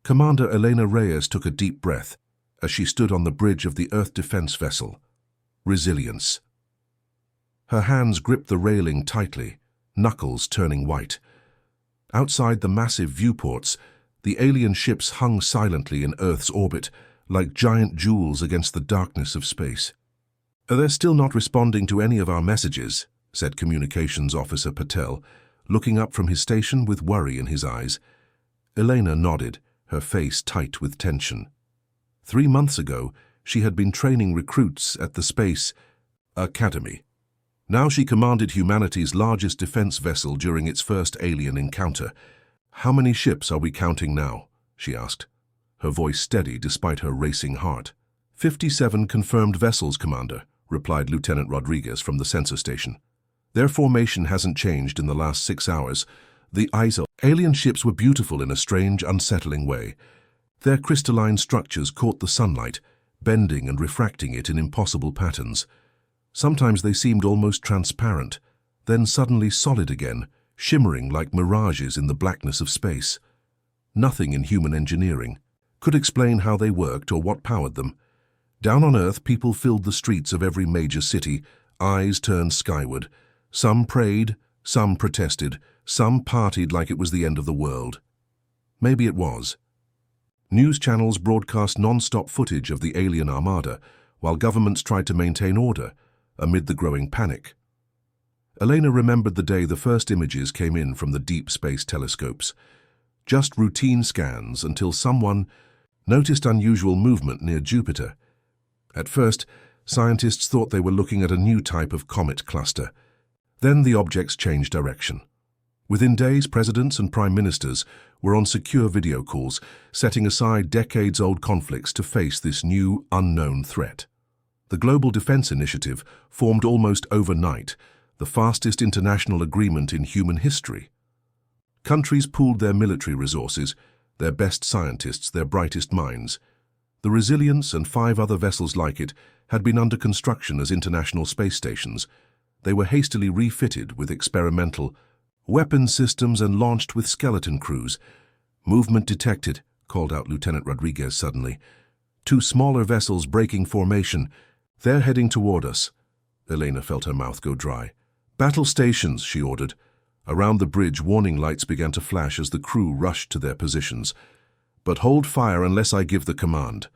Commander Elena Reyes took a deep breath as she stood on the bridge of the Earth defense vessel. Resilience. Her hands gripped the railing tightly, knuckles turning white. Outside the massive viewports, the alien ships hung silently in Earth's orbit, like giant jewels against the darkness of space. "They're still not responding to any of our messages," said Communications Officer Patel, looking up from his station with worry in his eyes. Elena nodded, her face tight with tension. 3 months ago, she had been training recruits at the Space Academy. Now she commanded humanity's largest defense vessel during its first alien encounter. "How many ships are we counting now?" she asked, her voice steady despite her racing heart. 57 confirmed vessels, Commander," replied Lieutenant Rodriguez from the sensor station. "Their formation hasn't changed in the last 6 hours. The alien ships were beautiful in a strange, unsettling way. Their crystalline structures caught the sunlight, bending and refracting it in impossible patterns. Sometimes they seemed almost transparent, then suddenly solid again, shimmering like mirages in the blackness of space. Nothing in human engineering could explain how they worked or what powered them. Down on Earth, people filled the streets of every major city, eyes turned skyward. Some prayed, some protested, some partied like it was the end of the world. Maybe it was. News channels broadcast non-stop footage of the alien armada, while governments tried to maintain order amid the growing panic. Elena remembered the day the first images came in from the deep space telescopes. Just routine scans until someone noticed unusual movement near Jupiter. At first, scientists thought they were looking at a new type of comet cluster. Then the objects changed direction. Within days, presidents and prime ministers were on secure video calls, setting aside decades-old conflicts to face this new, unknown threat. The Global Defense Initiative formed almost overnight, the fastest international agreement in human history. Countries pooled their military resources, their best scientists, their brightest minds. The Resilience and 5 other vessels like it had been under construction as international space stations. They were hastily refitted with experimental weapons systems and launched with skeleton crews. "Movement detected," called out Lieutenant Rodriguez suddenly. 2 smaller vessels breaking formation. "They're heading toward us." Elena felt her mouth go dry. "Battle stations," she ordered. Around the bridge, warning lights began to flash as the crew rushed to their positions. "But hold fire unless I give the command."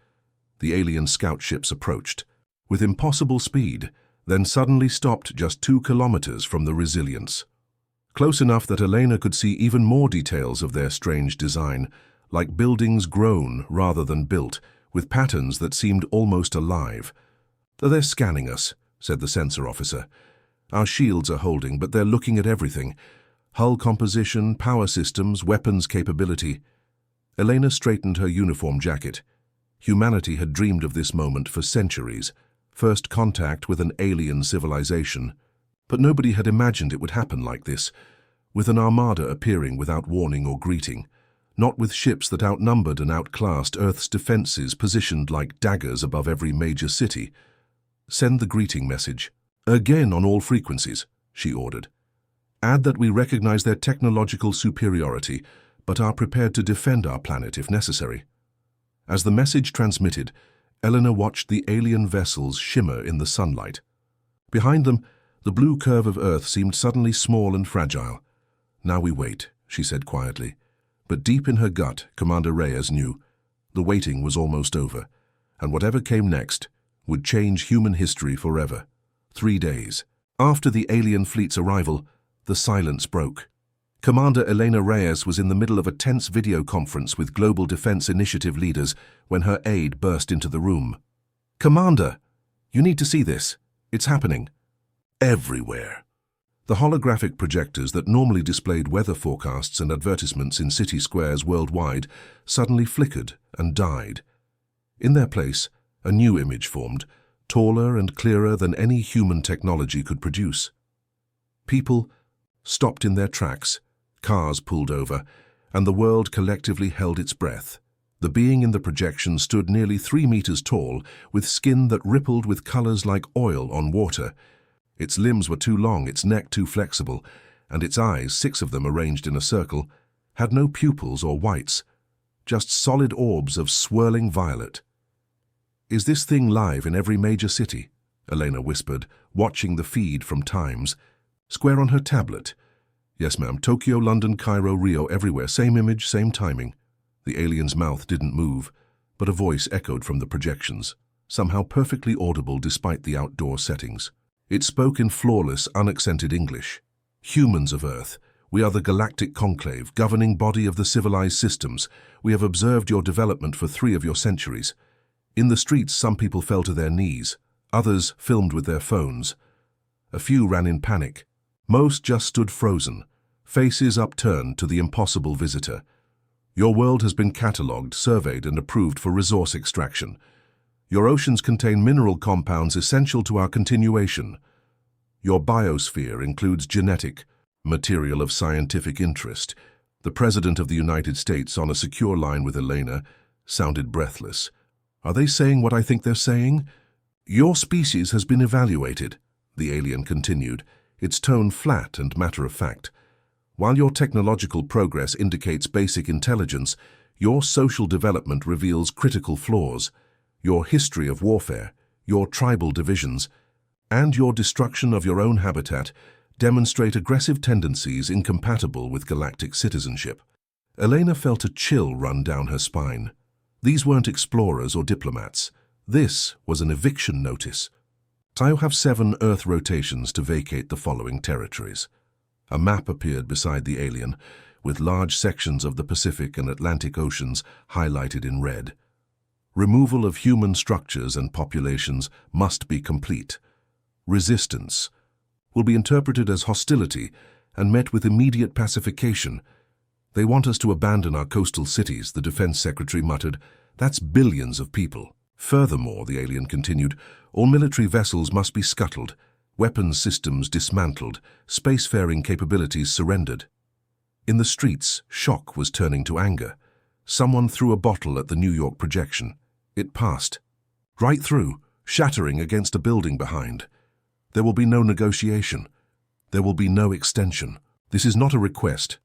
The alien scout ships approached, with impossible speed, then suddenly stopped just 2 kilometers from the Resilience. Close enough that Elena could see even more details of their strange design, like buildings grown rather than built, with patterns that seemed almost alive. "They're scanning us," said the sensor officer. "Our shields are holding, but they're looking at everything. Hull composition, power systems, weapons capability." Elena straightened her uniform jacket. Humanity had dreamed of this moment for centuries, first contact with an alien civilization. But nobody had imagined it would happen like this, with an armada appearing without warning or greeting, not with ships that outnumbered and outclassed Earth's defenses positioned like daggers above every major city. "Send the greeting message. Again on all frequencies," she ordered. "Add that we recognize their technological superiority, but are prepared to defend our planet if necessary." As the message transmitted, Elena watched the alien vessels shimmer in the sunlight. Behind them, the blue curve of Earth seemed suddenly small and fragile. "Now we wait," she said quietly. But deep in her gut, Commander Reyes knew the waiting was almost over, and whatever came next would change human history forever. 3 days after the alien fleet's arrival, the silence broke. Commander Elena Reyes was in the middle of a tense video conference with Global Defense Initiative leaders when her aide burst into the room. "Commander, you need to see this. It's happening." Everywhere. The holographic projectors that normally displayed weather forecasts and advertisements in city squares worldwide suddenly flickered and died. In their place, a new image formed, taller and clearer than any human technology could produce. People stopped in their tracks, cars pulled over, and the world collectively held its breath. The being in the projection stood nearly 3 meters tall, with skin that rippled with colors like oil on water. Its limbs were too long, its neck too flexible, and its eyes, 6 of them arranged in a circle, had no pupils or whites, just solid orbs of swirling violet. "Is this thing live in every major city?" Elena whispered, watching the feed from Times. Square on her tablet. "Yes, ma'am. Tokyo, London, Cairo, Rio, everywhere. Same image, same timing." The alien's mouth didn't move, but a voice echoed from the projections, somehow perfectly audible despite the outdoor settings. It spoke in flawless, unaccented English. "Humans of Earth, we are the Galactic Conclave, governing body of the civilized systems. We have observed your development for 3 of your centuries. In the streets, some people fell to their knees. Others filmed with their phones. A few ran in panic. Most just stood frozen, faces upturned to the impossible visitor. Your world has been catalogued, surveyed, and approved for resource extraction. Your oceans contain mineral compounds essential to our continuation. Your biosphere includes genetic material of scientific interest." The President of the United States, on a secure line with Elena, sounded breathless. "Are they saying what I think they're saying?" "Your species has been evaluated," the alien continued, its tone flat and matter-of-fact. "While your technological progress indicates basic intelligence, your social development reveals critical flaws. Your history of warfare, your tribal divisions, and your destruction of your own habitat demonstrate aggressive tendencies incompatible with galactic citizenship." Elena felt a chill run down her spine. These weren't explorers or diplomats. This was an eviction notice. "I have 7 Earth rotations to vacate the following territories." A map appeared beside the alien, with large sections of the Pacific and Atlantic Oceans highlighted in red. "Removal of human structures and populations must be complete. Resistance will be interpreted as hostility and met with immediate pacification. They want us to abandon our coastal cities," the Defense Secretary muttered. "That's billions of people." "Furthermore," the alien continued, "all military vessels must be scuttled, weapons systems dismantled, spacefaring capabilities surrendered." In the streets, shock was turning to anger. Someone threw a bottle at the New York projection. It passed right through, shattering against a building behind. "There will be no negotiation. There will be no extension. This is not a request,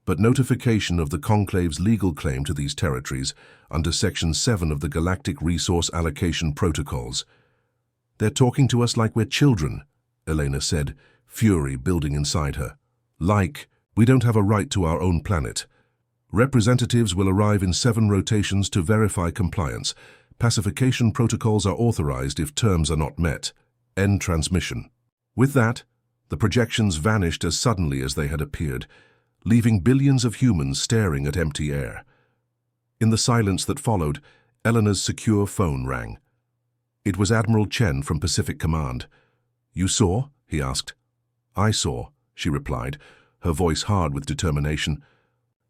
but notification of the Conclave's legal claim to these territories under Section 7 of the Galactic Resource Allocation Protocols." "They're talking to us like we're children," Elena said, fury building inside her. "Like we don't have a right to our own planet. Representatives will arrive in 7 rotations to verify compliance. Pacification protocols are authorized if terms are not met. End transmission." With that, the projections vanished as suddenly as they had appeared, leaving billions of humans staring at empty air. In the silence that followed, Elena's secure phone rang. It was Admiral Chen from Pacific Command. "You saw?" he asked. "I saw," she replied, her voice hard with determination.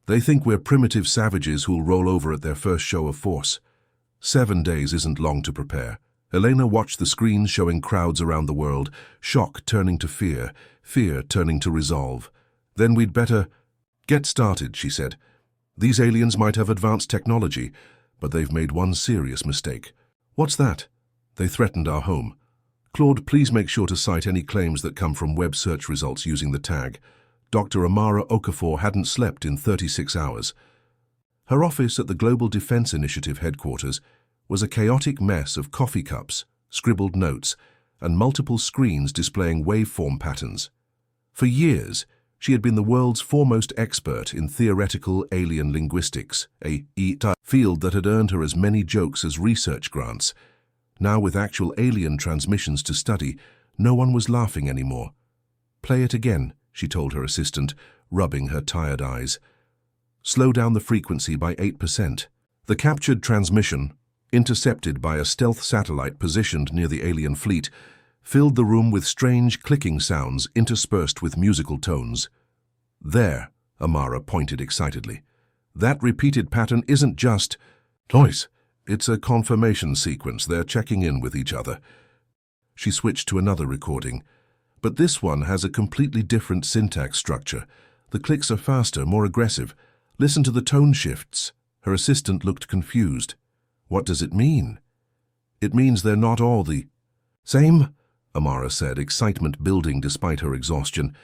"They think we're primitive savages who'll roll over at their first show of force. 7 days isn't long to prepare." Elena watched the screens showing crowds around the world, shock turning to fear, fear turning to resolve. "Then we'd better get started," she said. "These aliens might have advanced technology, but they've made one serious mistake." "What's that?" "They threatened our home. Claude, please make sure to cite any claims that come from web search results using the tag. Dr. Amara Okafor hadn't slept in 36 hours. Her office at the Global Defense Initiative headquarters was a chaotic mess of coffee cups, scribbled notes, and multiple screens displaying waveform patterns. For years, she had been the world's foremost expert in theoretical alien linguistics, a field that had earned her as many jokes as research grants. Now, with actual alien transmissions to study, no one was laughing anymore. "Play it again," she told her assistant, rubbing her tired eyes. "Slow down the frequency by 8%. The captured transmission, intercepted by a stealth satellite positioned near the alien fleet, filled the room with strange clicking sounds interspersed with musical tones. "There," Amara pointed excitedly. "That repeated pattern isn't just noise. It's a confirmation sequence. They're checking in with each other." She switched to another recording. "But this one has a completely different syntax structure. The clicks are faster, more aggressive. Listen to the tone shifts." Her assistant looked confused. "What does it mean?" "It means they're not all the same," Amara said, excitement building despite her exhaustion.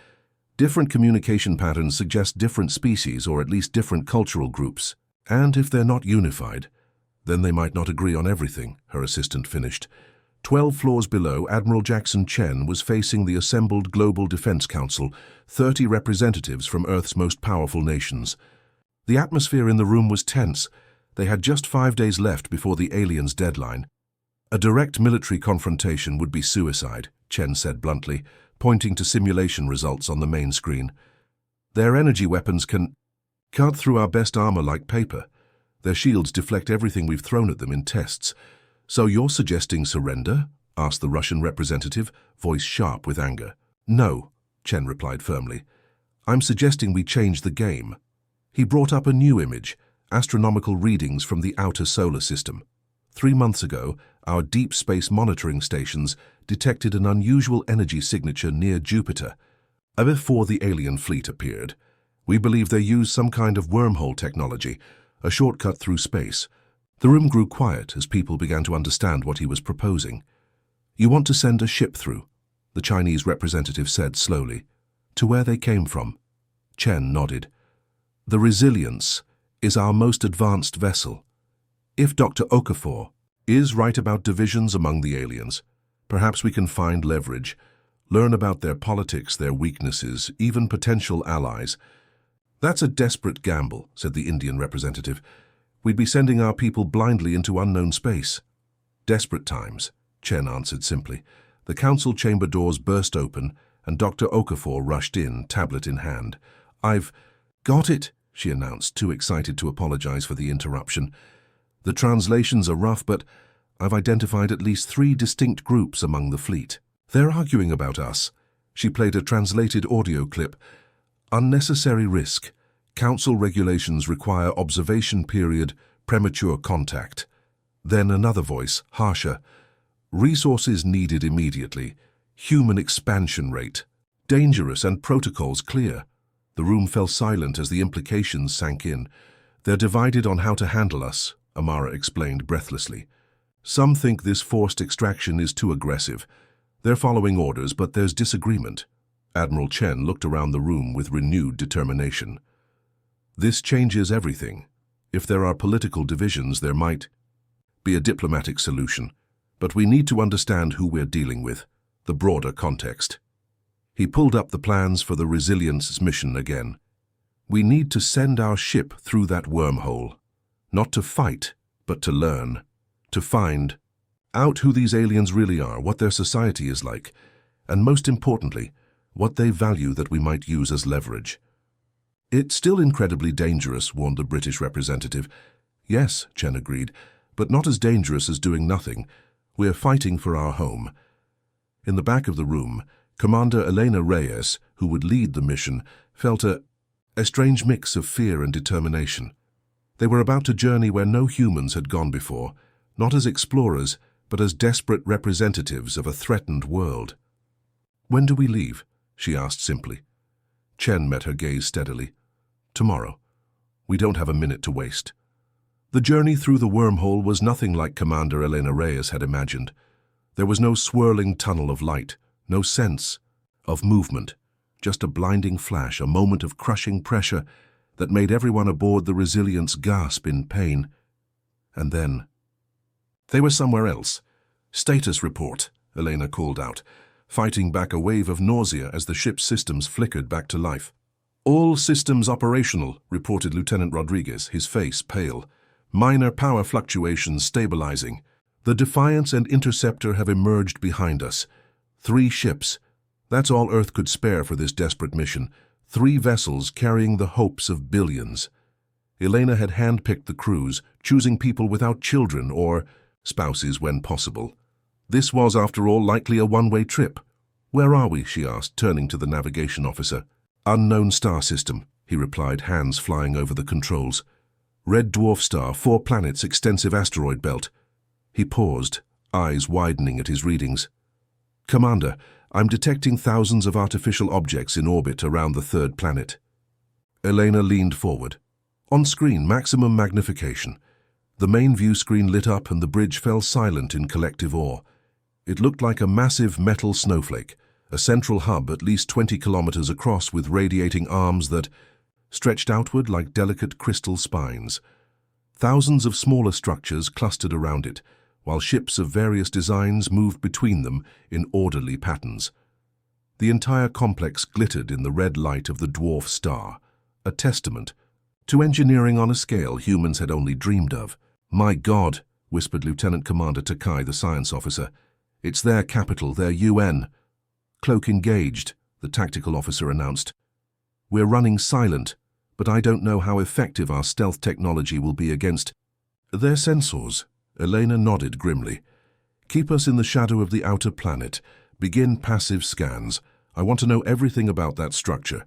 "Different communication patterns suggest different species or at least different cultural groups." And if they're not unified, then they might not agree on everything, her assistant finished. 12 floors below, Admiral Jackson Chen was facing the assembled Global Defense Council, 30 representatives from Earth's most powerful nations. The atmosphere in the room was tense. They had just 5 days left before the aliens' deadline. A direct military confrontation would be suicide, Chen said bluntly, pointing to simulation results on the main screen. Their energy weapons can cut through our best armor like paper. Their shields deflect everything we've thrown at them in tests. So you're suggesting surrender? Asked the Russian representative, voice sharp with anger. No, Chen replied firmly. I'm suggesting we change the game. He brought up a new image, astronomical readings from the outer solar system. 3 months ago, our deep space monitoring stations detected an unusual energy signature near Jupiter. Before the alien fleet appeared, we believe they used some kind of wormhole technology, a shortcut through space. The room grew quiet as people began to understand what he was proposing. You want to send a ship through, the Chinese representative said slowly. To where they came from? Chen nodded. The Resilience is our most advanced vessel. If Dr. Okafor is right about divisions among the aliens, perhaps we can find leverage, learn about their politics, their weaknesses, even potential allies. That's a desperate gamble, said the Indian representative. We'd be sending our people blindly into unknown space. Desperate times, Chen answered simply. The council chamber doors burst open, and Dr. Okafor rushed in, tablet in hand. I've got it, she announced, too excited to apologize for the interruption. The translations are rough, but I've identified at least 3 distinct groups among the fleet. They're arguing about us. She played a translated audio clip. Unnecessary risk. Council regulations require observation period, premature contact. Then another voice, harsher. Resources needed immediately. Human expansion rate. Dangerous and protocols clear. The room fell silent as the implications sank in. They're divided on how to handle us, Amara explained breathlessly. Some think this forced extraction is too aggressive. They're following orders, but there's disagreement. Admiral Chen looked around the room with renewed determination. This changes everything. If there are political divisions, there might be a diplomatic solution. But we need to understand who we're dealing with, the broader context. He pulled up the plans for the Resilience's mission again. We need to send our ship through that wormhole. Not to fight, but to learn. To find out who these aliens really are, what their society is like, and most importantly, what they value that we might use as leverage. It's still incredibly dangerous, warned the British representative. Yes, Chen agreed, but not as dangerous as doing nothing. We're fighting for our home. In the back of the room, Commander Elena Reyes, who would lead the mission, felt a strange mix of fear and determination. They were about to journey where no humans had gone before, not as explorers, but as desperate representatives of a threatened world. When do we leave? She asked simply. Chen met her gaze steadily. Tomorrow. We don't have a minute to waste. The journey through the wormhole was nothing like Commander Elena Reyes had imagined. There was no swirling tunnel of light, no sense of movement, just a blinding flash, a moment of crushing pressure that made everyone aboard the Resilience gasp in pain. And then they were somewhere else. Status report, Elena called out, fighting back a wave of nausea as the ship's systems flickered back to life. All systems operational, reported Lieutenant Rodriguez, his face pale. Minor power fluctuations stabilizing. The Defiance and Interceptor have emerged behind us. 3 ships. That's all Earth could spare for this desperate mission. 3 vessels carrying the hopes of billions. Elena had handpicked the crews, choosing people without children or spouses when possible. This was, after all, likely a one-way trip. Where are we? She asked, turning to the navigation officer. Unknown star system, he replied, hands flying over the controls. Red dwarf star, 4 planets, extensive asteroid belt. He paused, eyes widening at his readings. Commander, I'm detecting thousands of artificial objects in orbit around the 3rd planet. Elena leaned forward. On screen, maximum magnification. The main view screen lit up and the bridge fell silent in collective awe. It looked like a massive metal snowflake, a central hub at least 20 kilometers across with radiating arms that stretched outward like delicate crystal spines. Thousands of smaller structures clustered around it, while ships of various designs moved between them in orderly patterns. The entire complex glittered in the red light of the dwarf star, a testament to engineering on a scale humans had only dreamed of. "My God," whispered Lieutenant Commander Takai, the science officer. "It's their capital, their UN." "Cloak engaged," the tactical officer announced. "We're running silent, but I don't know how effective our stealth technology will be against their sensors." Elena nodded grimly. "Keep us in the shadow of the outer planet. Begin passive scans. I want to know everything about that structure."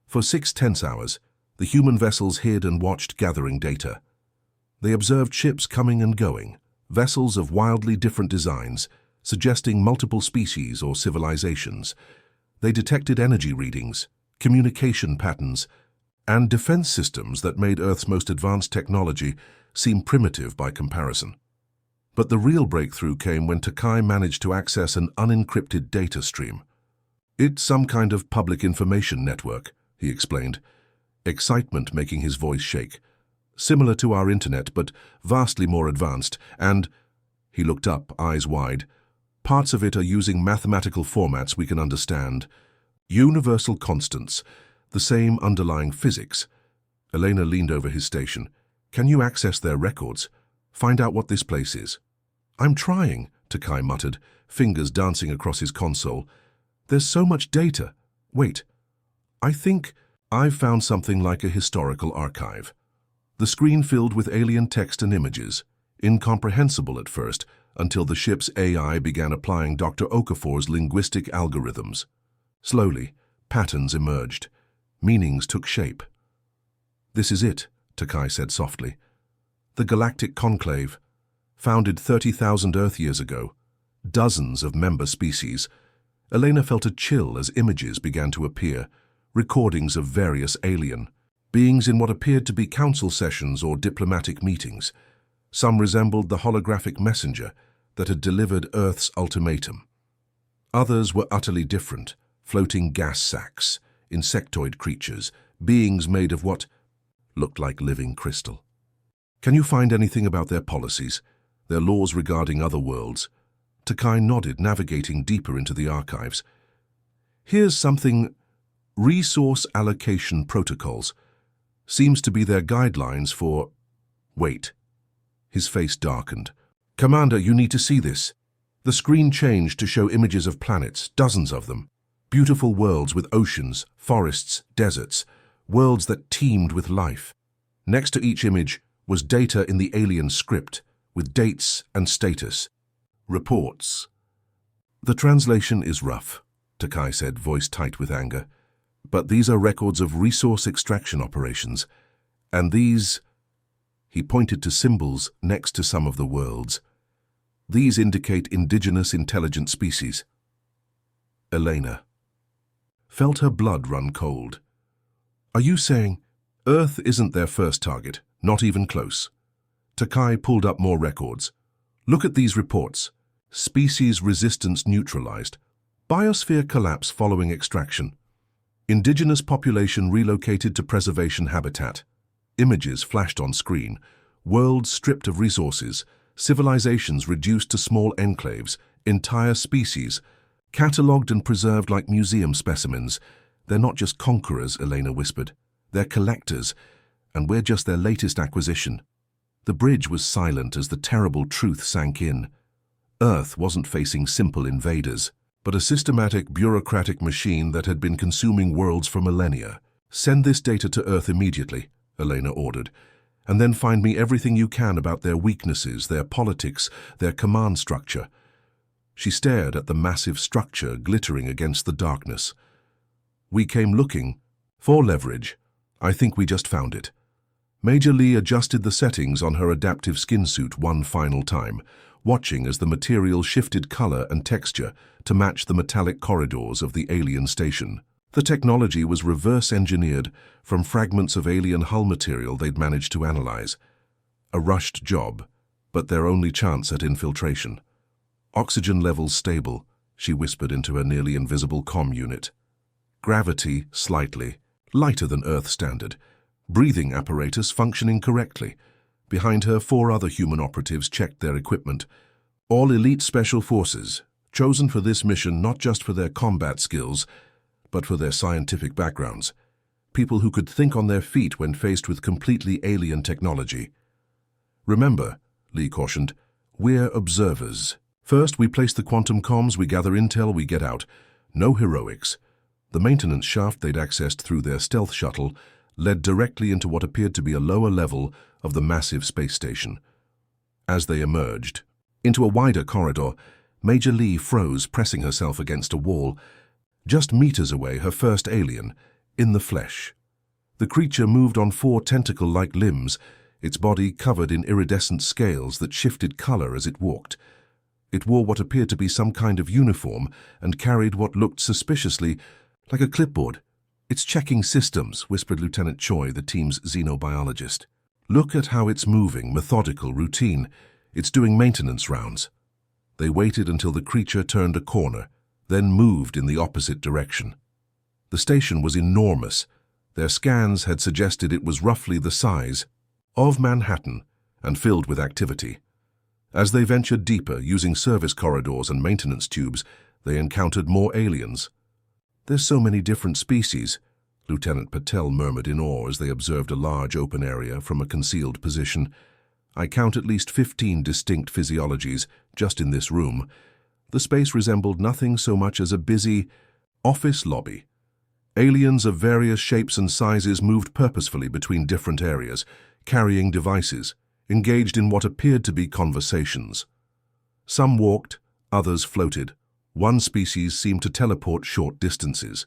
For 6 tense hours, the human vessels hid and watched, gathering data. They observed ships coming and going, vessels of wildly different designs, suggesting multiple species or civilizations. They detected energy readings, communication patterns, and defense systems that made Earth's most advanced technology seem primitive by comparison. But the real breakthrough came when Takai managed to access an unencrypted data stream. "It's some kind of public information network," he explained, excitement making his voice shake. "Similar to our internet, but vastly more advanced, and—" he looked up, eyes wide. "Parts of it are using mathematical formats we can understand. Universal constants, the same underlying physics." Elena leaned over his station. "Can you access their records? Find out what this place is?" "I'm trying," Takai muttered, fingers dancing across his console. "There's so much data. Wait. I think I've found something like a historical archive." The screen filled with alien text and images, incomprehensible at first, until the ship's AI began applying Dr. Okafor's linguistic algorithms. Slowly, patterns emerged. Meanings took shape. "This is it," Takai said softly. "The Galactic Conclave, founded 30,000 Earth years ago. Dozens of member species." Elena felt a chill as images began to appear, recordings of various alien beings in what appeared to be council sessions or diplomatic meetings. Some resembled the holographic messenger that had delivered Earth's ultimatum. Others were utterly different, floating gas sacks, insectoid creatures, beings made of what looked like living crystal. "Can you find anything about their policies, their laws regarding other worlds?" Takai nodded, navigating deeper into the archives. "Here's something: resource allocation protocols. Seems to be their guidelines for—" "Wait." His face darkened. "Commander, you need to see this." The screen changed to show images of planets, dozens of them. Beautiful worlds with oceans, forests, deserts, worlds that teemed with life. Next to each image was data in the alien script, with dates and status. "Reports." "The translation is rough," Takai said, voice tight with anger. "But these are records of resource extraction operations. And these—" he pointed to symbols next to some of the worlds. "These indicate indigenous intelligent species." Elena felt her blood run cold. "Are you saying Earth isn't their first target, not even close?" Takai pulled up more records. "Look at these reports. Species resistance neutralized. Biosphere collapse following extraction. Indigenous population relocated to preservation habitat." Images flashed on screen. Worlds stripped of resources. Civilizations reduced to small enclaves. Entire species catalogued and preserved like museum specimens. "They're not just conquerors," Elena whispered. "They're collectors, and we're just their latest acquisition." The bridge was silent as the terrible truth sank in. Earth wasn't facing simple invaders, but a systematic, bureaucratic machine that had been consuming worlds for millennia. "Send this data to Earth immediately," Elena ordered, "and then find me everything you can about their weaknesses, their politics, their command structure." She stared at the massive structure glittering against the darkness. "We came looking for leverage. I think we just found it." Major Lee adjusted the settings on her adaptive skin suit one final time, watching as the material shifted color and texture to match the metallic corridors of the alien station. The technology was reverse-engineered from fragments of alien hull material they'd managed to analyze. A rushed job, but their only chance at infiltration. "Oxygen levels stable," she whispered into her nearly invisible comm unit. "Gravity slightly, lighter than Earth standard. Breathing apparatus functioning correctly. Behind her, 4 other human operatives checked their equipment. All elite special forces, chosen for this mission not just for their combat skills, but for their scientific backgrounds. People who could think on their feet when faced with completely alien technology. "Remember," Lee cautioned, "we're observers. First, we place the quantum comms, we gather intel, we get out. No heroics." The maintenance shaft they'd accessed through their stealth shuttle led directly into what appeared to be a lower level of the massive space station. As they emerged into a wider corridor, Major Lee froze, pressing herself against a wall. Just meters away, her first alien, in the flesh. The creature moved on 4 tentacle-like limbs, its body covered in iridescent scales that shifted color as it walked. It wore what appeared to be some kind of uniform and carried what looked suspiciously like a clipboard. "It's checking systems," whispered Lieutenant Choi, the team's xenobiologist. "Look at how it's moving, methodical, routine. It's doing maintenance rounds." They waited until the creature turned a corner, then moved in the opposite direction. The station was enormous. Their scans had suggested it was roughly the size of Manhattan and filled with activity. As they ventured deeper, using service corridors and maintenance tubes, they encountered more aliens. "There's so many different species," Lieutenant Patel murmured in awe as they observed a large open area from a concealed position. "I count at least 15 distinct physiologies just in this room." The space resembled nothing so much as a busy office lobby. Aliens of various shapes and sizes moved purposefully between different areas, carrying devices, engaged in what appeared to be conversations. Some walked, others floated. One species seemed to teleport short distances.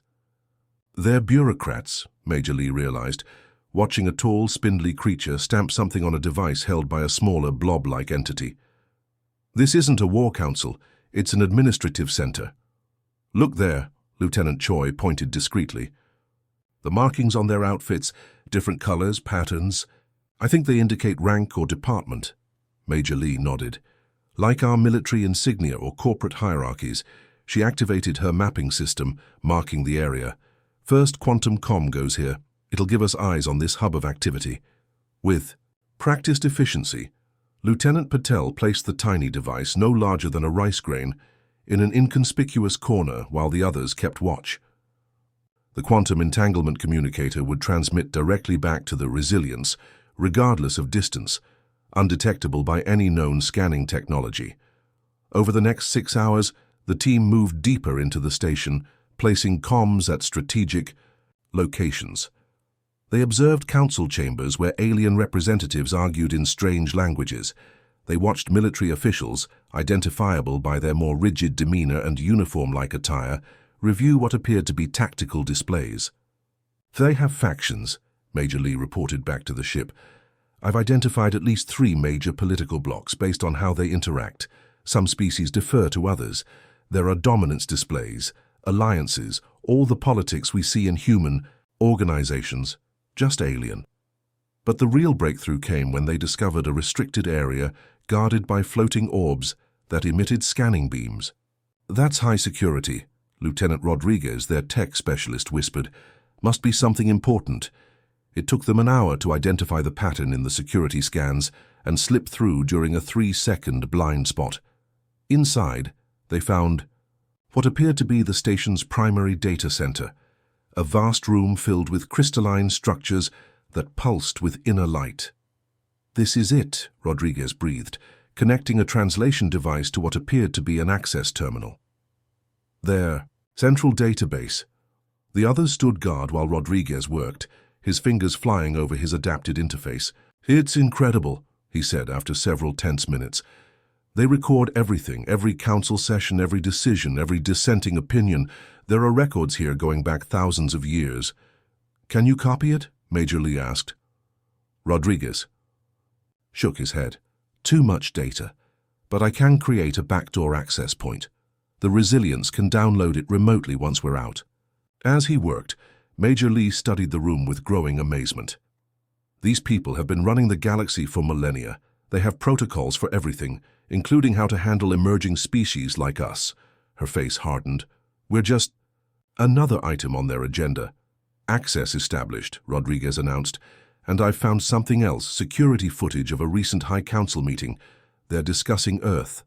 "They're bureaucrats," Major Lee realized, watching a tall, spindly creature stamp something on a device held by a smaller, blob-like entity. "This isn't a war council, it's an administrative center." "Look there," Lieutenant Choi pointed discreetly. "The markings on their outfits, different colors, patterns. I think they indicate rank or department." Major Lee nodded. Like our military insignia or corporate hierarchies, she activated her mapping system, marking the area. "First quantum comm goes here. It'll give us eyes on this hub of activity." With practiced efficiency, Lieutenant Patel placed the tiny device, no larger than a rice grain, in an inconspicuous corner while the others kept watch. The quantum entanglement communicator would transmit directly back to the Resilience, regardless of distance, undetectable by any known scanning technology. Over the next 6 hours, the team moved deeper into the station, placing comms at strategic locations. They observed council chambers where alien representatives argued in strange languages. They watched military officials, identifiable by their more rigid demeanor and uniform-like attire, review what appeared to be tactical displays. "They have factions," Major Lee reported back to the ship. "I've identified at least 3 major political blocs based on how they interact. Some species defer to others. There are dominance displays, alliances, all the politics we see in human organizations, just alien." But the real breakthrough came when they discovered a restricted area guarded by floating orbs that emitted scanning beams. "That's high security," Lieutenant Rodriguez, their tech specialist, whispered. "Must be something important." It took them an hour to identify the pattern in the security scans and slip through during a 3-second blind spot. Inside, they found what appeared to be the station's primary data center, a vast room filled with crystalline structures that pulsed with inner light. "This is it," Rodriguez breathed, connecting a translation device to what appeared to be an access terminal. Their central database. The others stood guard while Rodriguez worked, his fingers flying over his adapted interface. "It's incredible," he said after several tense minutes. "They record everything, every council session, every decision, every dissenting opinion. There are records here going back thousands of years." "Can you copy it?" Major Lee asked. Rodriguez shook his head. "Too much data, but I can create a backdoor access point. The Resilience can download it remotely once we're out." As he worked, Major Lee studied the room with growing amazement. These people have been running the galaxy for millennia. They have protocols for everything, including how to handle emerging species like us. Her face hardened. "We're just another item on their agenda." "Access established," Rodriguez announced. And I've found something else, security footage of a recent High Council meeting. They're discussing Earth.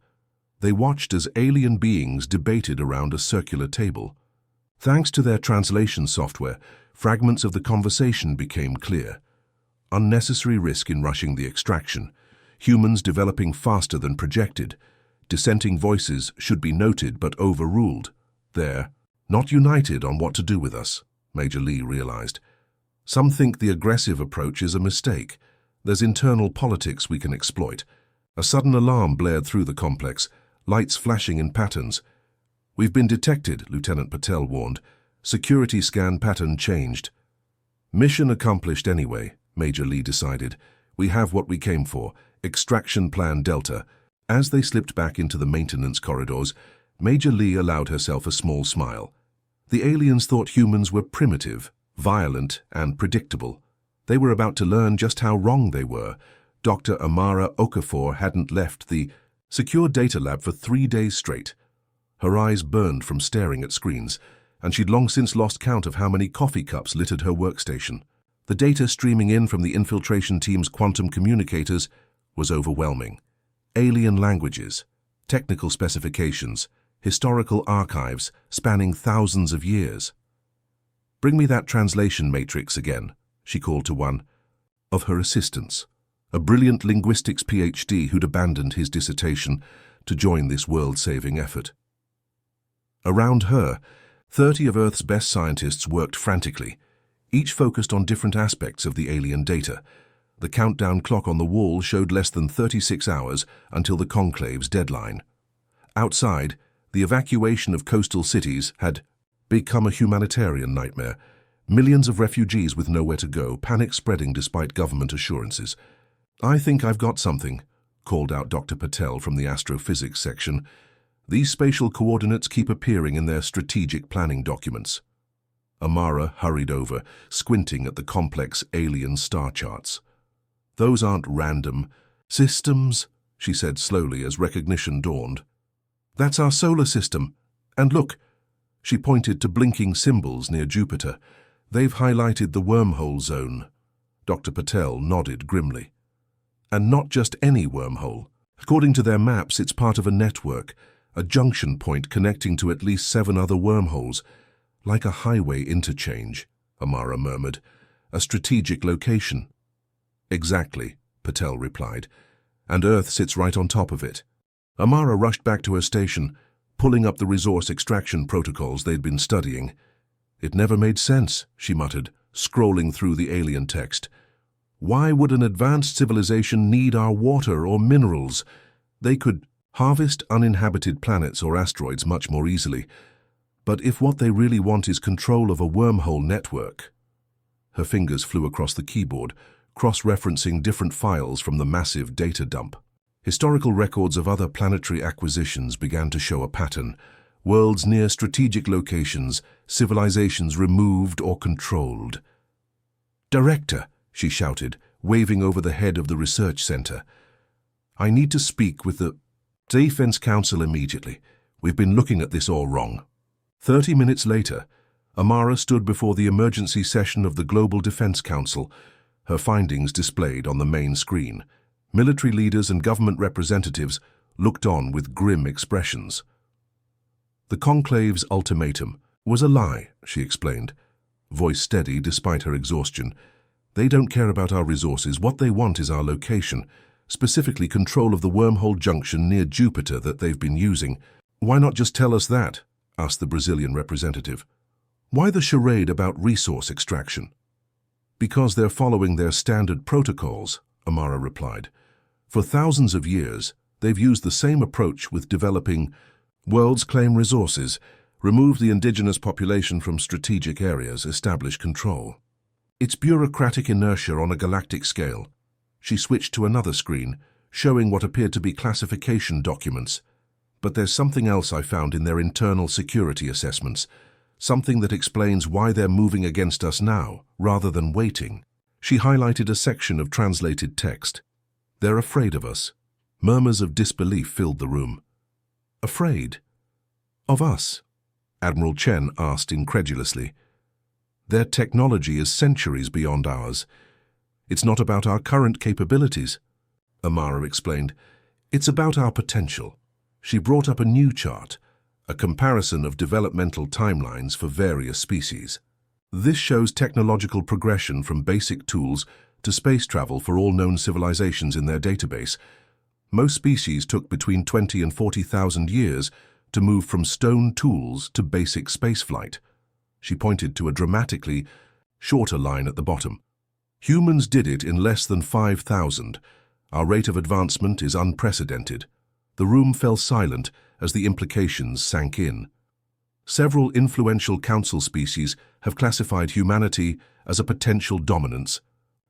They watched as alien beings debated around a circular table. Thanks to their translation software, fragments of the conversation became clear. Unnecessary risk in rushing the extraction. Humans developing faster than projected. Dissenting voices should be noted but overruled. They're not united on what to do with us, Major Lee realized. Some think the aggressive approach is a mistake. There's internal politics we can exploit. A sudden alarm blared through the complex, lights flashing in patterns. We've been detected, Lieutenant Patel warned. Security scan pattern changed. Mission accomplished anyway, Major Lee decided. We have what we came for, extraction plan Delta. As they slipped back into the maintenance corridors, Major Lee allowed herself a small smile. The aliens thought humans were primitive, violent, and predictable. They were about to learn just how wrong they were. Dr. Amara Okafor hadn't left the secure data lab for 3 days straight. Her eyes burned from staring at screens, and she'd long since lost count of how many coffee cups littered her workstation. The data streaming in from the infiltration team's quantum communicators was overwhelming. Alien languages, technical specifications, historical archives spanning thousands of years. "Bring me that translation matrix again," she called to one of her assistants, a brilliant linguistics PhD who'd abandoned his dissertation to join this world-saving effort. Around her, 30 of Earth's best scientists worked frantically, each focused on different aspects of the alien data. The countdown clock on the wall showed less than 36 hours until the conclave's deadline. Outside, the evacuation of coastal cities had become a humanitarian nightmare. Millions of refugees with nowhere to go, panic spreading despite government assurances. "I think I've got something," called out Dr. Patel from the astrophysics section. "These spatial coordinates keep appearing in their strategic planning documents." Amara hurried over, squinting at the complex alien star charts. "Those aren't random systems," she said slowly as recognition dawned. "That's our solar system. And look," she pointed to blinking symbols near Jupiter. "They've highlighted the wormhole zone." Dr. Patel nodded grimly. "And not just any wormhole. According to their maps, it's part of a network, a junction point connecting to at least 7 other wormholes. Like a highway interchange," Amara murmured. "A strategic location." "Exactly," Patel replied. "And Earth sits right on top of it." Amara rushed back to her station, pulling up the resource extraction protocols they'd been studying. "It never made sense," she muttered, scrolling through the alien text. "Why would an advanced civilization need our water or minerals? They could harvest uninhabited planets or asteroids much more easily. But if what they really want is control of a wormhole network..." Her fingers flew across the keyboard, cross-referencing different files from the massive data dump. Historical records of other planetary acquisitions began to show a pattern. Worlds near strategic locations, civilizations removed or controlled. "Director," she shouted, waving over the head of the research center. "I need to speak with the Defense Council immediately. We've been looking at this all wrong." 30 minutes later, Amara stood before the emergency session of the Global Defense Council, her findings displayed on the main screen. Military leaders and government representatives looked on with grim expressions. The conclave's ultimatum was a lie, she explained, voice steady despite her exhaustion. "They don't care about our resources. What they want is our location, specifically control of the wormhole junction near Jupiter that they've been using." "Why not just tell us that?" asked the Brazilian representative. "Why the charade about resource extraction?" "Because they're following their standard protocols," Amara replied. "For thousands of years, they've used the same approach with developing worlds claim resources, remove the indigenous population from strategic areas, establish control. It's bureaucratic inertia on a galactic scale." She switched to another screen, showing what appeared to be classification documents. "But there's something else I found in their internal security assessments, something that explains why they're moving against us now, rather than waiting." She highlighted a section of translated text. "They're afraid of us." Murmurs of disbelief filled the room. "Afraid? Of us?" Admiral Chen asked incredulously. "Their technology is centuries beyond ours. It's not about our current capabilities, Amara explained. It's about our potential. She brought up a new chart, a comparison of developmental timelines for various species. This shows technological progression from basic tools to space travel for all known civilizations in their database. Most species took between 20 and 40,000 years to move from stone tools to basic spaceflight. She pointed to a dramatically shorter line at the bottom. Humans did it in less than 5,000. Our rate of advancement is unprecedented. The room fell silent as the implications sank in. Several influential council species have classified humanity as a potential dominance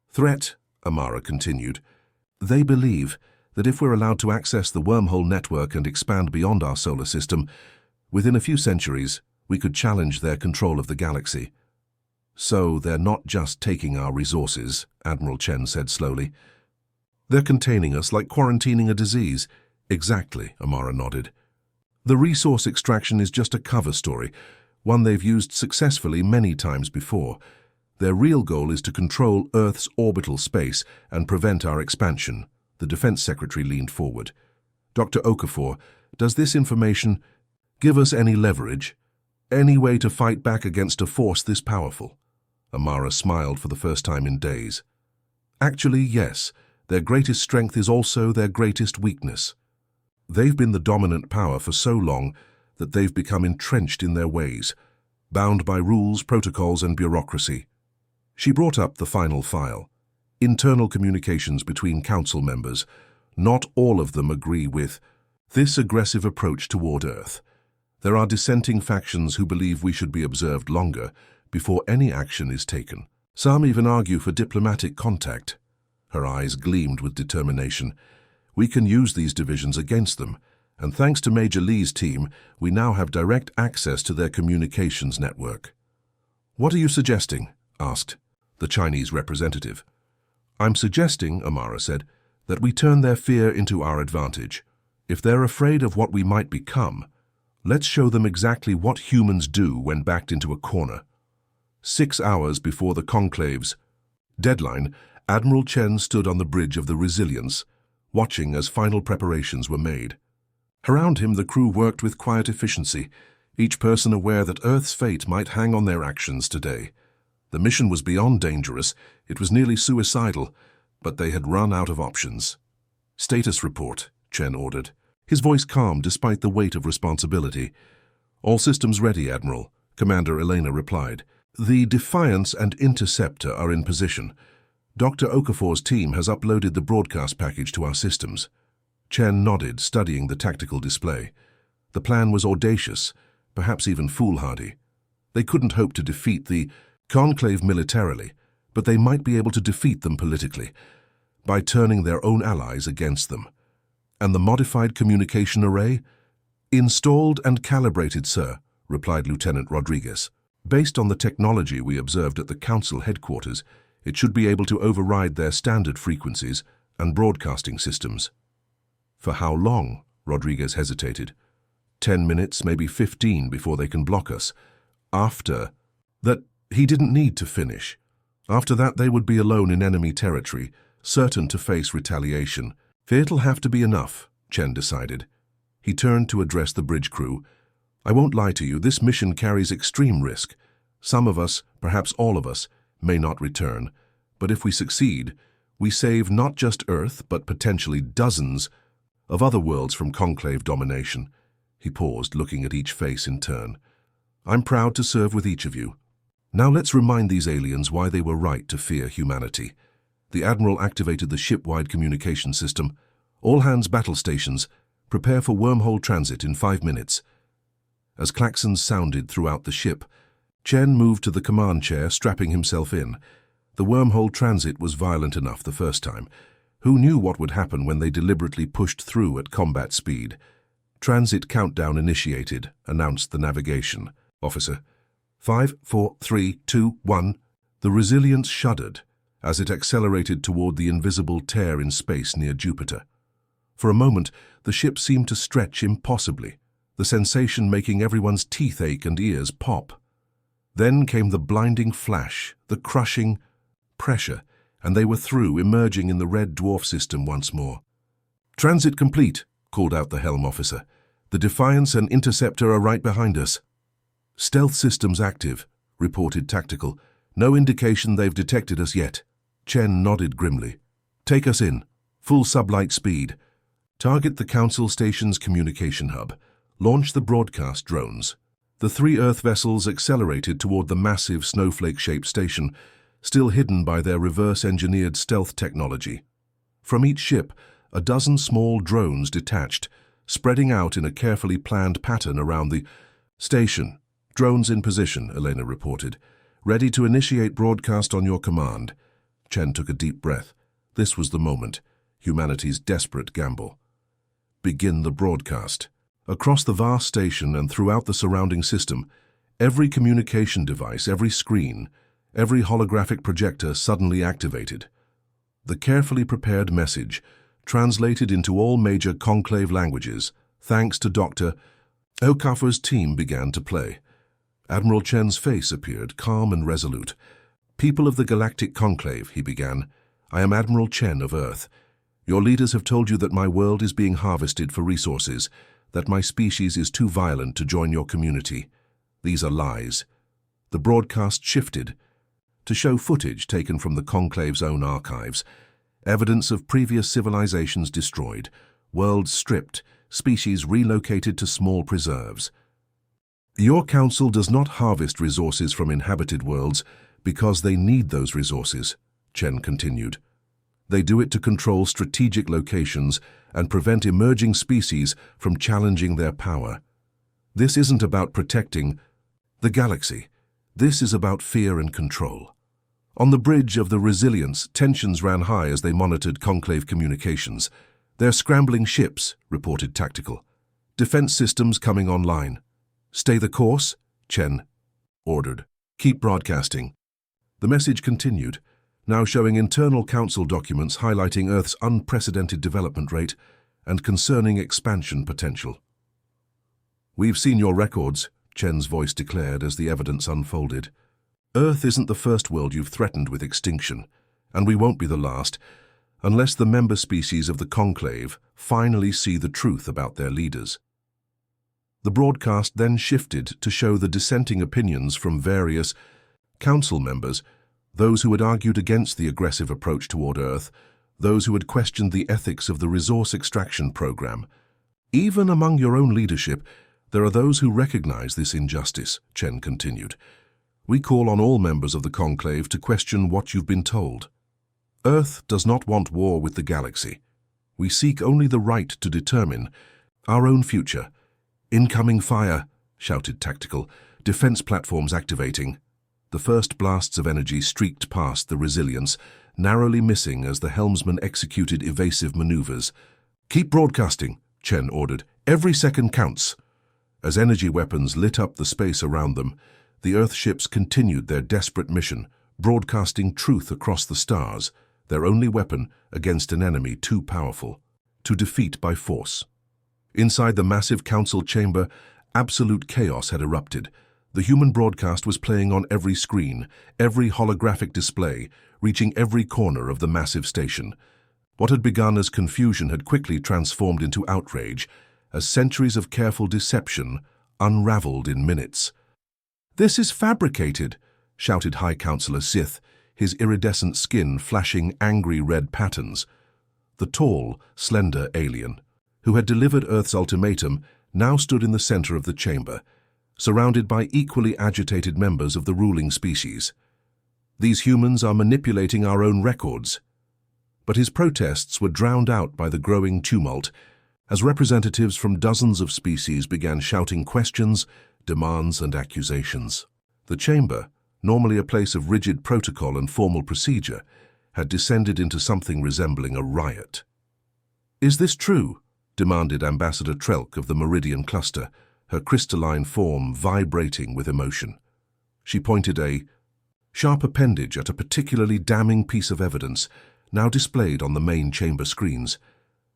threat, Amara continued. They believe that if we're allowed to access the wormhole network and expand beyond our solar system, within a few centuries, we could challenge their control of the galaxy. So they're not just taking our resources, Admiral Chen said slowly. They're containing us like quarantining a disease. Exactly, Amara nodded. The resource extraction is just a cover story, one they've used successfully many times before. Their real goal is to control Earth's orbital space and prevent our expansion. The Defense Secretary leaned forward. Dr. Okafor, does this information give us any leverage? Any way to fight back against a force this powerful? Amara smiled for the first time in days. Actually, yes. Their greatest strength is also their greatest weakness. They've been the dominant power for so long that they've become entrenched in their ways, bound by rules, protocols, and bureaucracy. She brought up the final file. Internal communications between council members. Not all of them agree with this aggressive approach toward Earth. There are dissenting factions who believe we should be observed longer before any action is taken. Some even argue for diplomatic contact. Her eyes gleamed with determination. We can use these divisions against them, and thanks to Major Lee's team, we now have direct access to their communications network. What are you suggesting? Asked the Chinese representative. I'm suggesting, Amara said, that we turn their fear into our advantage. If they're afraid of what we might become, let's show them exactly what humans do when backed into a corner. 6 hours before the conclave's deadline, Admiral Chen stood on the bridge of the Resilience, watching as final preparations were made. Around him, the crew worked with quiet efficiency, each person aware that Earth's fate might hang on their actions today. The mission was beyond dangerous, it was nearly suicidal, but they had run out of options. Status report, Chen ordered, his voice calm despite the weight of responsibility. All systems ready, Admiral, Commander Elena replied. The Defiance and Interceptor are in position. Dr. Okafor's team has uploaded the broadcast package to our systems. Chen nodded, studying the tactical display. The plan was audacious, perhaps even foolhardy. They couldn't hope to defeat the conclave militarily, but they might be able to defeat them politically by turning their own allies against them. And the modified communication array? Installed and calibrated, sir, replied Lieutenant Rodriguez. Based on the technology we observed at the Council headquarters, it should be able to override their standard frequencies and broadcasting systems. For how long? Rodriguez hesitated. 10 minutes, maybe 15 before they can block us. After that, he didn't need to finish. After that, they would be alone in enemy territory, certain to face retaliation. It'll have to be enough, Chen decided. He turned to address the bridge crew. I won't lie to you, this mission carries extreme risk. Some of us, perhaps all of us, may not return. But if we succeed, we save not just Earth, but potentially dozens of other worlds from conclave domination. He paused, looking at each face in turn. I'm proud to serve with each of you. Now let's remind these aliens why they were right to fear humanity. The Admiral activated the ship-wide communication system. All hands battle stations, prepare for wormhole transit in 5 minutes. As klaxons sounded throughout the ship, Chen moved to the command chair, strapping himself in. The wormhole transit was violent enough the first time. Who knew what would happen when they deliberately pushed through at combat speed? Transit countdown initiated, announced the navigation officer. 5, 4, 3, 2, 1. The Resilience shuddered as it accelerated toward the invisible tear in space near Jupiter. For a moment, the ship seemed to stretch impossibly, the sensation making everyone's teeth ache and ears pop. Then came the blinding flash, the crushing pressure, and they were through, emerging in the red dwarf system once more. "Transit complete," called out the helm officer. "The Defiance and Interceptor are right behind us." "Stealth systems active," reported Tactical. "No indication they've detected us yet." Chen nodded grimly. "Take us in. Full sublight speed. Target the Council Station's communication hub. Launch the broadcast drones." The 3 Earth vessels accelerated toward the massive snowflake-shaped station, still hidden by their reverse-engineered stealth technology. From each ship, a dozen small drones detached, spreading out in a carefully planned pattern around the station. "Drones in position," Elena reported. "Ready to initiate broadcast on your command." Chen took a deep breath. This was the moment, humanity's desperate gamble. Begin the broadcast. Across the vast station and throughout the surrounding system, every communication device, every screen, every holographic projector suddenly activated. The carefully prepared message, translated into all major conclave languages, thanks to Dr. Okafor's team, began to play. Admiral Chen's face appeared, calm and resolute. "People of the Galactic Conclave," he began, "I am Admiral Chen of Earth. Your leaders have told you that my world is being harvested for resources, that my species is too violent to join your community. These are lies." The broadcast shifted to show footage taken from the Conclave's own archives, evidence of previous civilizations destroyed, worlds stripped, species relocated to small preserves. "Your council does not harvest resources from inhabited worlds because they need those resources," Chen continued. "They do it to control strategic locations and prevent emerging species from challenging their power. This isn't about protecting the galaxy. This is about fear and control." On the bridge of the Resilience, tensions ran high as they monitored Conclave communications. "They're scrambling ships," reported Tactical. "Defense systems coming online." "Stay the course," Chen ordered. "Keep broadcasting." The message continued, now showing internal council documents highlighting Earth's unprecedented development rate and concerning expansion potential. "We've seen your records," Chen's voice declared as the evidence unfolded. "Earth isn't the first world you've threatened with extinction, and we won't be the last, unless the member species of the Conclave finally see the truth about their leaders." The broadcast then shifted to show the dissenting opinions from various council members, those who had argued against the aggressive approach toward Earth, those who had questioned the ethics of the resource extraction program. "Even among your own leadership, there are those who recognize this injustice," Chen continued. "We call on all members of the Conclave to question what you've been told. Earth does not want war with the galaxy. We seek only the right to determine our own future." "Incoming fire," shouted Tactical. "Defense platforms activating." The first blasts of energy streaked past the Resilience, narrowly missing as the helmsman executed evasive maneuvers. "Keep broadcasting," Chen ordered. "Every second counts." As energy weapons lit up the space around them, the Earth ships continued their desperate mission, broadcasting truth across the stars, their only weapon against an enemy too powerful to defeat by force. Inside the massive council chamber, absolute chaos had erupted. The human broadcast was playing on every screen, every holographic display, reaching every corner of the massive station. What had begun as confusion had quickly transformed into outrage, as centuries of careful deception unraveled in minutes. "This is fabricated," shouted High Counselor Sith, his iridescent skin flashing angry red patterns. The tall, slender alien, who had delivered Earth's ultimatum, now stood in the center of the chamber, surrounded by equally agitated members of the ruling species. "These humans are manipulating our own records." But his protests were drowned out by the growing tumult, as representatives from dozens of species began shouting questions, demands, and accusations. The chamber, normally a place of rigid protocol and formal procedure, had descended into something resembling a riot. "Is this true?" demanded Ambassador Trelk of the Meridian Cluster, her crystalline form vibrating with emotion. She pointed a sharp appendage at a particularly damning piece of evidence, now displayed on the main chamber screens,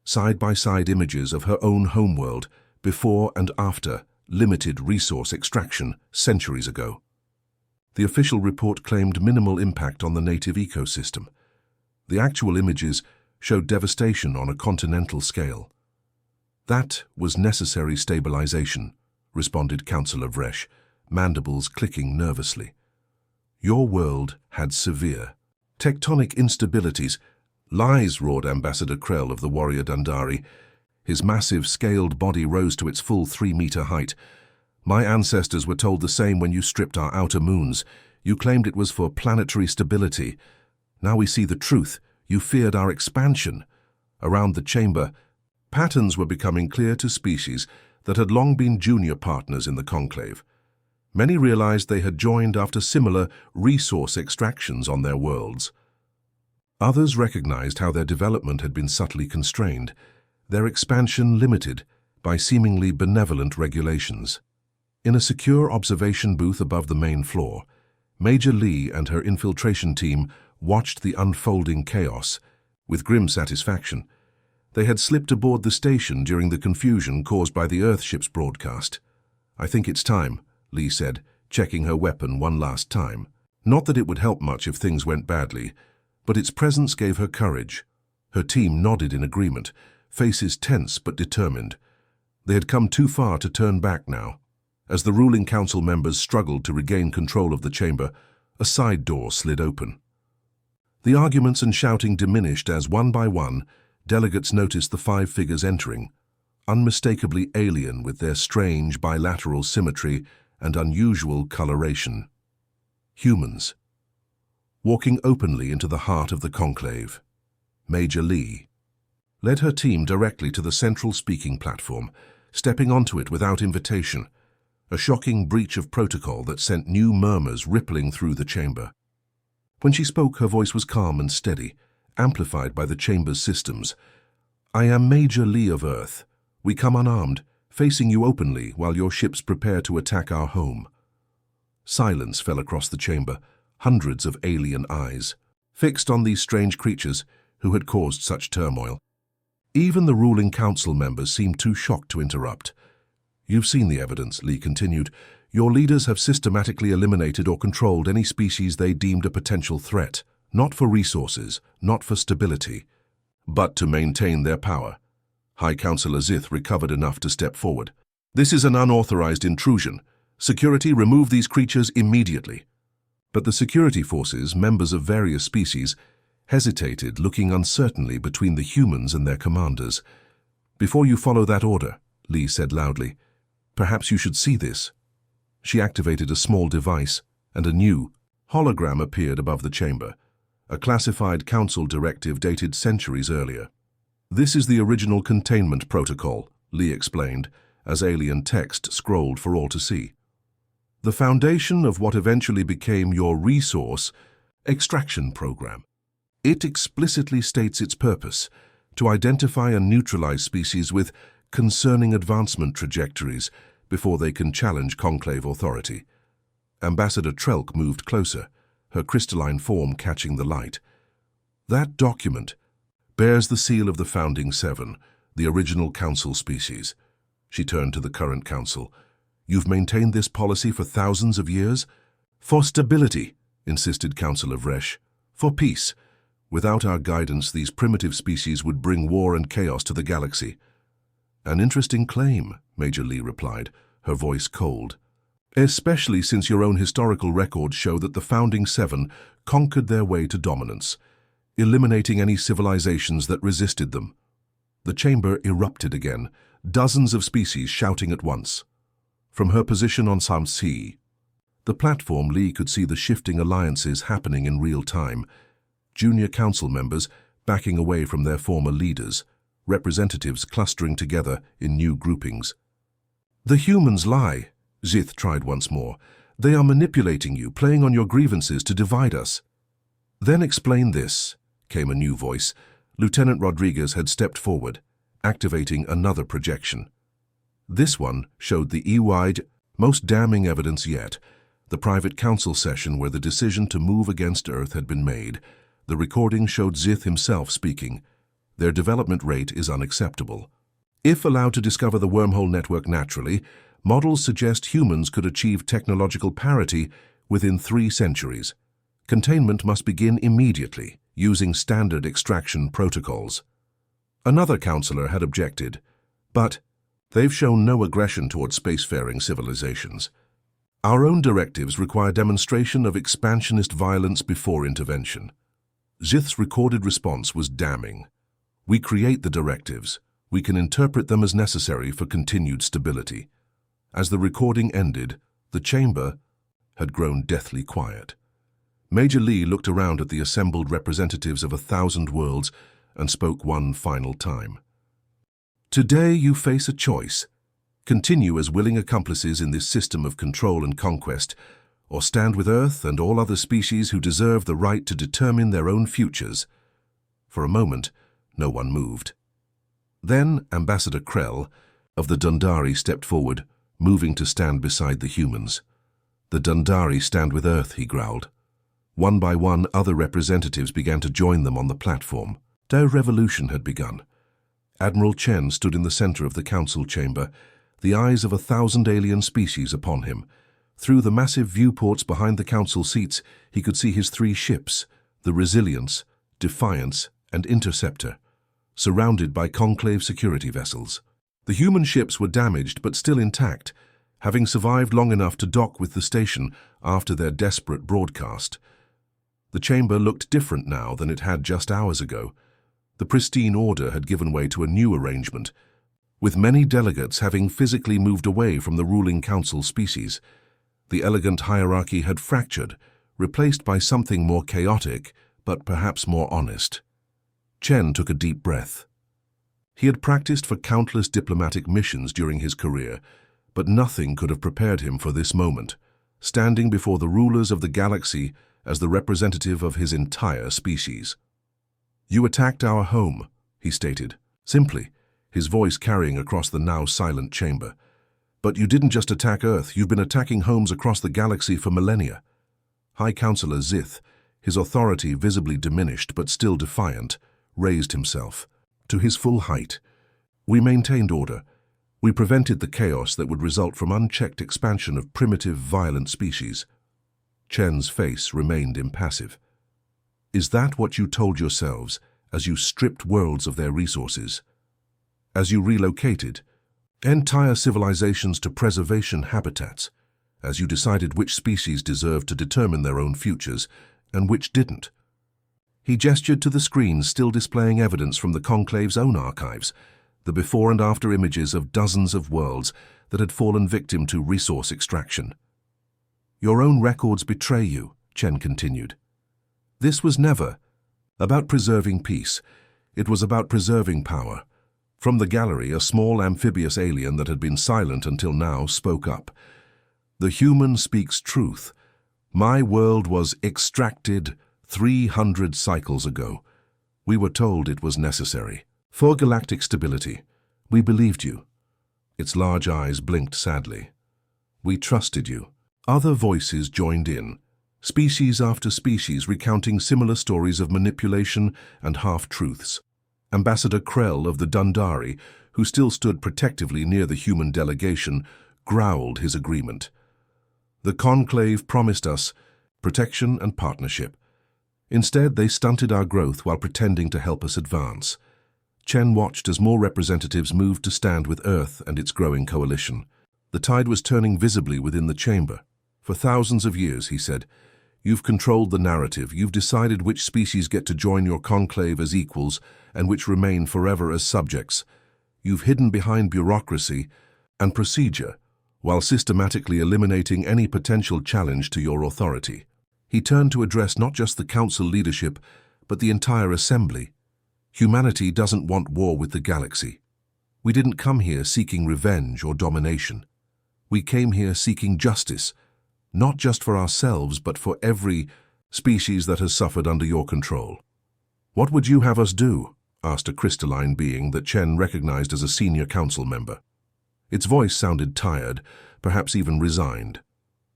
side-by-side images of her own homeworld before and after limited resource extraction centuries ago. The official report claimed minimal impact on the native ecosystem. The actual images showed devastation on a continental scale. "That was necessary stabilization," responded Councillor Vresh, mandibles clicking nervously. "Your world had severe tectonic instabilities." "Lies," roared Ambassador Krell of the warrior Dundari. His massive, scaled body rose to its full 3-meter height. "My ancestors were told the same when you stripped our outer moons. You claimed it was for planetary stability. Now we see the truth. You feared our expansion." Around the chamber, patterns were becoming clear to species that had long been junior partners in the conclave. Many realized they had joined after similar resource extractions on their worlds. Others recognized how their development had been subtly constrained, their expansion limited by seemingly benevolent regulations. In a secure observation booth above the main floor, Major Lee and her infiltration team watched the unfolding chaos with grim satisfaction. They had slipped aboard the station during the confusion caused by the Earthship's broadcast. "I think it's time," Lee said, checking her weapon one last time. Not that it would help much if things went badly, but its presence gave her courage. Her team nodded in agreement, faces tense but determined. They had come too far to turn back now. As the ruling council members struggled to regain control of the chamber, a side door slid open. The arguments and shouting diminished as, one by one, delegates noticed the 5 figures entering, unmistakably alien with their strange bilateral symmetry and unusual coloration. Humans. Walking openly into the heart of the conclave, Major Lee led her team directly to the central speaking platform, stepping onto it without invitation, a shocking breach of protocol that sent new murmurs rippling through the chamber. When she spoke, her voice was calm and steady, amplified by the chamber's systems. "I am Major Lee of Earth. We come unarmed, facing you openly while your ships prepare to attack our home." Silence fell across the chamber, hundreds of alien eyes fixed on these strange creatures who had caused such turmoil. Even the ruling council members seemed too shocked to interrupt. "You've seen the evidence," Lee continued. "Your leaders have systematically eliminated or controlled any species they deemed a potential threat, not for resources, not for stability, but to maintain their power." High Councillor Zith recovered enough to step forward. "This is an unauthorized intrusion. Security, remove these creatures immediately." But the security forces, members of various species, hesitated, looking uncertainly between the humans and their commanders. "Before you follow that order," Lee said loudly, "perhaps you should see this." She activated a small device, and a new hologram appeared above the chamber, a classified council directive dated centuries earlier. "This is the original containment protocol," Lee explained, as alien text scrolled for all to see. "The foundation of what eventually became your resource extraction program. It explicitly states its purpose, to identify and neutralize species with concerning advancement trajectories before they can challenge conclave authority." Ambassador Trelk moved closer, her crystalline form catching the light. "That document bears the seal of the Founding Seven, the original council species." She turned to the current council. "You've maintained this policy for thousands of years?" "For stability," insisted Councillor Vresh. "For peace. Without our guidance, these primitive species would bring war and chaos to the galaxy." "An interesting claim," Major Lee replied, her voice cold. "Especially since your own historical records show that the Founding Seven conquered their way to dominance, eliminating any civilizations that resisted them." The chamber erupted again, dozens of species shouting at once. From her position on Samsi, the platform, Lee could see the shifting alliances happening in real time. Junior council members backing away from their former leaders, representatives clustering together in new groupings. "The humans lie," Zith tried once more. "They are manipulating you, playing on your grievances to divide us." "Then explain this," came a new voice. Lieutenant Rodriguez had stepped forward, activating another projection. This one showed the E-wide, most damning evidence yet, the private council session where the decision to move against Earth had been made. The recording showed Zith himself speaking. "Their development rate is unacceptable. If allowed to discover the wormhole network naturally, models suggest humans could achieve technological parity within 3 centuries. Containment must begin immediately." using standard extraction protocols. Another counselor had objected, but they've shown no aggression toward spacefaring civilizations. Our own directives require demonstration of expansionist violence before intervention. Zith's recorded response was damning. We create the directives. We can interpret them as necessary for continued stability. As the recording ended, the chamber had grown deathly quiet. Major Lee looked around at the assembled representatives of 1,000 worlds and spoke one final time. Today you face a choice. Continue as willing accomplices in this system of control and conquest, or stand with Earth and all other species who deserve the right to determine their own futures. For a moment, no one moved. Then Ambassador Krell of the Dundari stepped forward, moving to stand beside the humans. The Dundari stand with Earth, he growled. One by one, other representatives began to join them on the platform. Their revolution had begun. Admiral Chen stood in the center of the council chamber, the eyes of 1,000 alien species upon him. Through the massive viewports behind the council seats, he could see his 3 ships, the Resilience, Defiance, and Interceptor, surrounded by conclave security vessels. The human ships were damaged but still intact, having survived long enough to dock with the station after their desperate broadcast. The chamber looked different now than it had just hours ago. The pristine order had given way to a new arrangement, with many delegates having physically moved away from the ruling council species. The elegant hierarchy had fractured, replaced by something more chaotic, but perhaps more honest. Chen took a deep breath. He had practiced for countless diplomatic missions during his career, but nothing could have prepared him for this moment, standing before the rulers of the galaxy as the representative of his entire species. You attacked our home, he stated, simply, his voice carrying across the now silent chamber. But you didn't just attack Earth, you've been attacking homes across the galaxy for millennia. High Counselor Zith, his authority visibly diminished but still defiant, raised himself to his full height. We maintained order. We prevented the chaos that would result from unchecked expansion of primitive, violent species. Chen's face remained impassive. Is that what you told yourselves as you stripped worlds of their resources? As you relocated entire civilizations to preservation habitats, as you decided which species deserved to determine their own futures and which didn't? He gestured to the screens still displaying evidence from the Conclave's own archives, the before and after images of dozens of worlds that had fallen victim to resource extraction. Your own records betray you, Chen continued. This was never about preserving peace. It was about preserving power. From the gallery, a small amphibious alien that had been silent until now spoke up. The human speaks truth. My world was extracted 300 cycles ago. We were told it was necessary. For galactic stability, we believed you. Its large eyes blinked sadly. We trusted you. Other voices joined in, species after species recounting similar stories of manipulation and half-truths. Ambassador Krell of the Dundari, who still stood protectively near the human delegation, growled his agreement. The Conclave promised us protection and partnership. Instead, they stunted our growth while pretending to help us advance. Chen watched as more representatives moved to stand with Earth and its growing coalition. The tide was turning visibly within the chamber. For thousands of years, he said, you've controlled the narrative. You've decided which species get to join your conclave as equals and which remain forever as subjects. You've hidden behind bureaucracy and procedure while systematically eliminating any potential challenge to your authority. He turned to address not just the council leadership, but the entire assembly. Humanity doesn't want war with the galaxy. We didn't come here seeking revenge or domination. We came here seeking justice, not just for ourselves, but for every species that has suffered under your control. What would you have us do? Asked a crystalline being that Chen recognized as a senior council member. Its voice sounded tired, perhaps even resigned.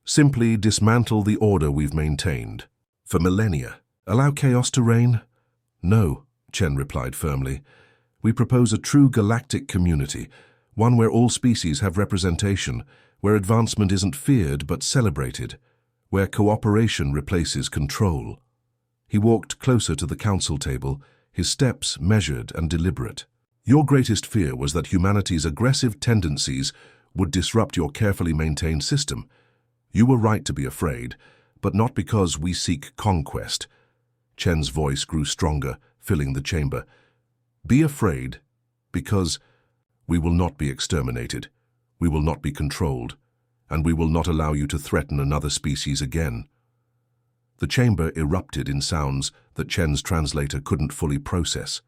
Simply dismantle the order we've maintained. For millennia. Allow chaos to reign? No, Chen replied firmly. We propose a true galactic community, one where all species have representation, where advancement isn't feared but celebrated, where cooperation replaces control. He walked closer to the council table, his steps measured and deliberate. Your greatest fear was that humanity's aggressive tendencies would disrupt your carefully maintained system. You were right to be afraid, but not because we seek conquest. Chen's voice grew stronger, filling the chamber. Be afraid because we will not be exterminated, we will not be controlled, and we will not allow you to threaten another species again. The chamber erupted in sounds that Chen's translator couldn't fully process.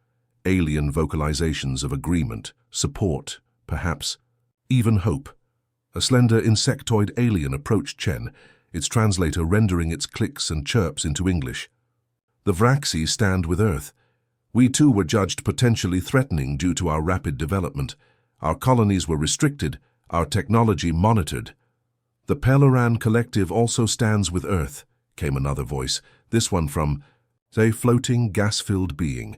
Alien vocalizations of agreement, support, perhaps even hope. A slender insectoid alien approached Chen, its translator rendering its clicks and chirps into English. The Vraxi stand with Earth. We too were judged potentially threatening due to our rapid development. Our colonies were restricted, our technology monitored. The Peloran Collective also stands with Earth, came another voice, this one from a floating, gas-filled being.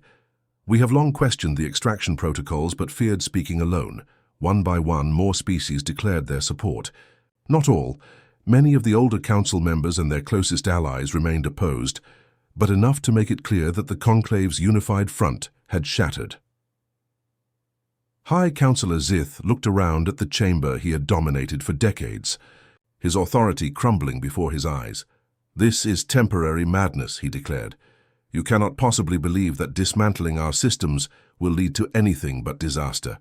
We have long questioned the extraction protocols but feared speaking alone. One by one, more species declared their support. Not all. Many of the older council members and their closest allies remained opposed, but enough to make it clear that the Conclave's unified front had shattered. High Councillor Zith looked around at the chamber he had dominated for decades, his authority crumbling before his eyes. This is temporary madness, he declared. You cannot possibly believe that dismantling our systems will lead to anything but disaster.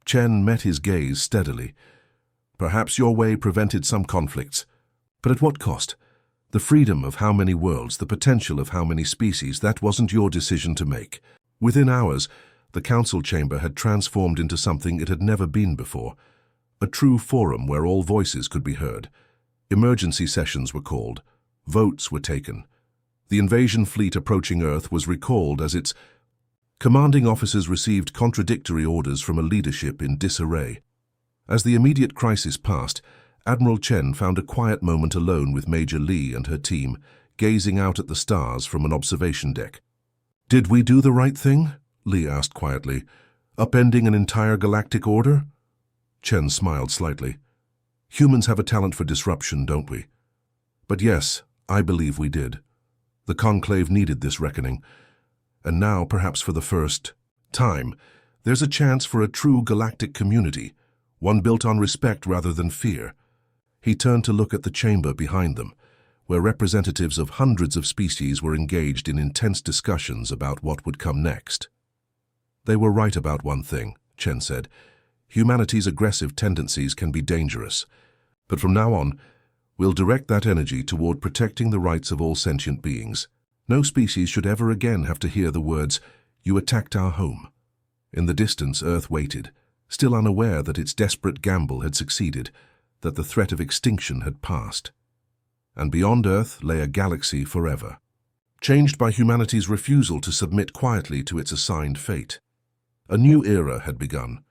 Chen met his gaze steadily. Perhaps your way prevented some conflicts, but at what cost? The freedom of how many worlds, the potential of how many species, that wasn't your decision to make. Within hours, the council chamber had transformed into something it had never been before. A true forum where all voices could be heard. Emergency sessions were called. Votes were taken. The invasion fleet approaching Earth was recalled as its commanding officers received contradictory orders from a leadership in disarray. As the immediate crisis passed, Admiral Chen found a quiet moment alone with Major Li and her team, gazing out at the stars from an observation deck. Did we do the right thing? Li asked quietly. Upending an entire galactic order? Chen smiled slightly. Humans have a talent for disruption, don't we? But yes, I believe we did. The Conclave needed this reckoning. And now, perhaps for the first time, there's a chance for a true galactic community, one built on respect rather than fear. He turned to look at the chamber behind them, where representatives of hundreds of species were engaged in intense discussions about what would come next. They were right about one thing, Chen said. Humanity's aggressive tendencies can be dangerous, but from now on, we'll direct that energy toward protecting the rights of all sentient beings. No species should ever again have to hear the words, "You attacked our home." In the distance, Earth waited, still unaware that its desperate gamble had succeeded, that the threat of extinction had passed. And beyond Earth lay a galaxy forever, changed by humanity's refusal to submit quietly to its assigned fate. A new era had begun,